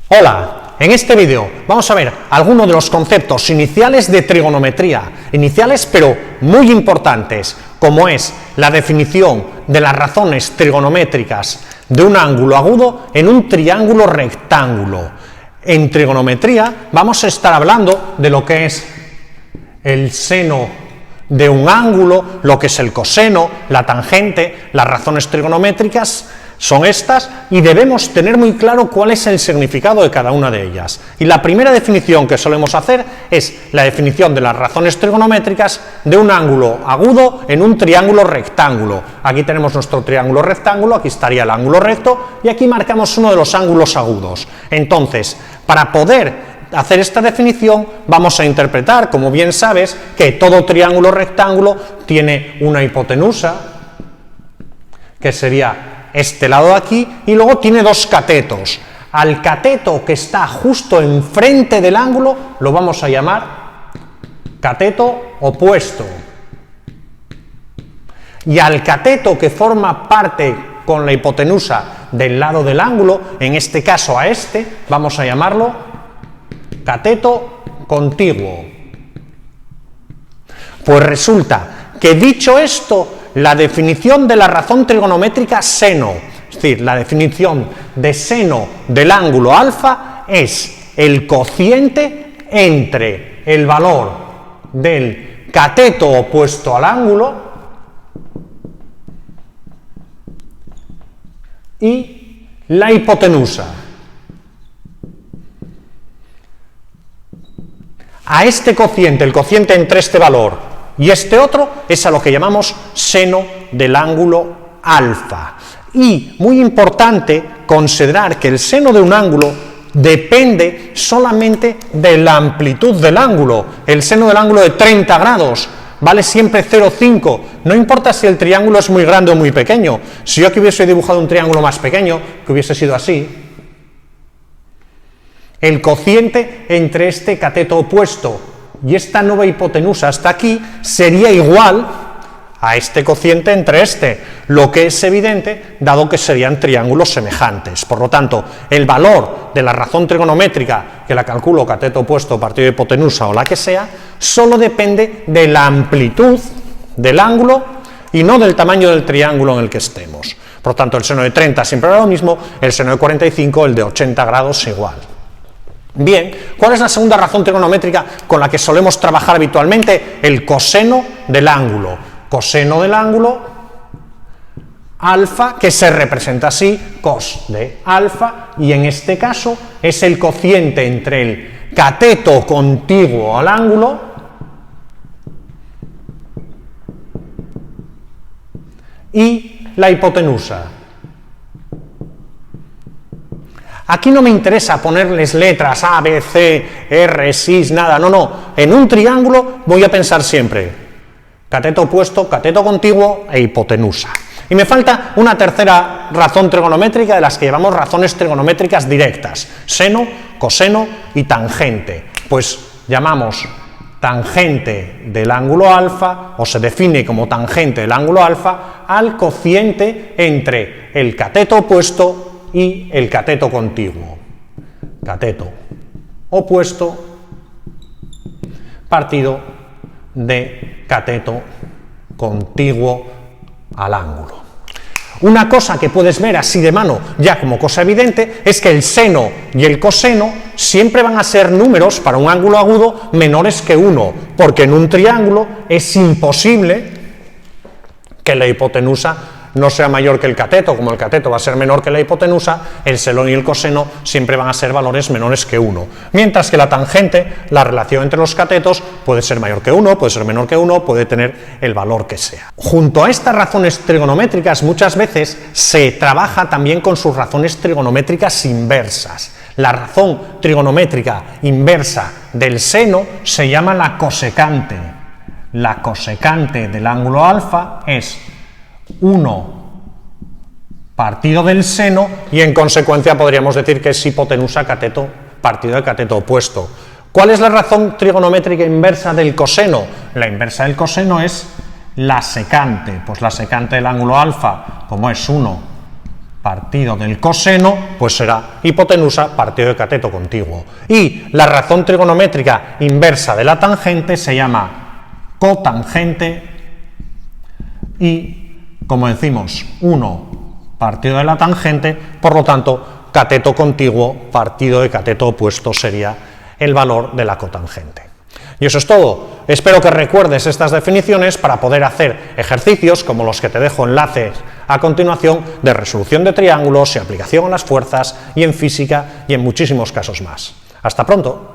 Hola, en este vídeo vamos a ver algunos de los conceptos iniciales de trigonometría, iniciales pero muy importantes, como es la definición de las razones trigonométricas de un ángulo agudo en un triángulo rectángulo. En trigonometría vamos a estar hablando de lo que es el seno de un ángulo, lo que es el coseno, la tangente, las razones trigonométricas son estas y debemos tener muy claro cuál es el significado de cada una de ellas. Y la primera definición que solemos hacer es la definición de las razones trigonométricas de un ángulo agudo en un triángulo rectángulo. Aquí tenemos nuestro triángulo rectángulo, aquí estaría el ángulo recto y aquí marcamos uno de los ángulos agudos. Entonces, para poder hacer esta definición vamos a interpretar, como bien sabes, que todo triángulo rectángulo tiene una hipotenusa, que sería este lado de aquí, y luego tiene dos catetos. Al cateto que está justo enfrente del ángulo lo vamos a llamar cateto opuesto. Y al cateto que forma parte con la hipotenusa del lado del ángulo, en este caso a este, vamos a llamarlo cateto contiguo. Pues resulta que, dicho esto, la definición de la razón trigonométrica seno, es decir, la definición de seno del ángulo alfa es el cociente entre el valor del cateto opuesto al ángulo y la hipotenusa. A este cociente, el cociente entre este valor y este otro, es a lo que llamamos seno del ángulo alfa. Y, muy importante, considerar que el seno de un ángulo depende solamente de la amplitud del ángulo. El seno del ángulo de 30 grados vale siempre 0,5. No importa si el triángulo es muy grande o muy pequeño. Si yo aquí hubiese dibujado un triángulo más pequeño, que hubiese sido así, el cociente entre este cateto opuesto y esta nueva hipotenusa hasta aquí sería igual a este cociente entre este, lo que es evidente dado que serían triángulos semejantes. Por lo tanto, el valor de la razón trigonométrica, que la calculo cateto opuesto partido de hipotenusa o la que sea, solo depende de la amplitud del ángulo y no del tamaño del triángulo en el que estemos. Por lo tanto, el seno de 30 siempre era lo mismo, el seno de 45, el de 80 grados igual. Bien, ¿cuál es la segunda razón trigonométrica con la que solemos trabajar habitualmente? El coseno del ángulo. Coseno del ángulo alfa, que se representa así, cos de alfa, y en este caso es el cociente entre el cateto contiguo al ángulo y la hipotenusa. Aquí no me interesa ponerles letras A, B, C, R, cis, nada, no. En un triángulo voy a pensar siempre cateto opuesto, cateto contiguo e hipotenusa. Y me falta una tercera razón trigonométrica de las que llamamos razones trigonométricas directas: seno, coseno y tangente. Pues llamamos tangente del ángulo alfa, o se define como tangente del ángulo alfa, al cociente entre el cateto opuesto y el cateto contiguo. Cateto opuesto partido de cateto contiguo al ángulo. Una cosa que puedes ver así de mano, ya como cosa evidente, es que el seno y el coseno siempre van a ser números para un ángulo agudo menores que 1, porque en un triángulo es imposible que la hipotenusa no sea mayor que el cateto. Como el cateto va a ser menor que la hipotenusa, el seno y el coseno siempre van a ser valores menores que 1. Mientras que la tangente, la relación entre los catetos, puede ser mayor que 1, puede ser menor que 1, puede tener el valor que sea. Junto a estas razones trigonométricas, muchas veces se trabaja también con sus razones trigonométricas inversas. La razón trigonométrica inversa del seno se llama la cosecante. La cosecante del ángulo alfa es 1 partido del seno, y en consecuencia podríamos decir que es hipotenusa cateto partido del cateto opuesto. ¿Cuál es la razón trigonométrica inversa del coseno? La inversa del coseno es la secante. Pues la secante del ángulo alfa, como es 1 partido del coseno, pues será hipotenusa partido de cateto contiguo. Y la razón trigonométrica inversa de la tangente se llama cotangente y, como decimos, 1 partido de la tangente, por lo tanto, cateto contiguo partido de cateto opuesto sería el valor de la cotangente. Y eso es todo. Espero que recuerdes estas definiciones para poder hacer ejercicios como los que te dejo enlaces a continuación de resolución de triángulos y aplicación a las fuerzas y en física y en muchísimos casos más. Hasta pronto.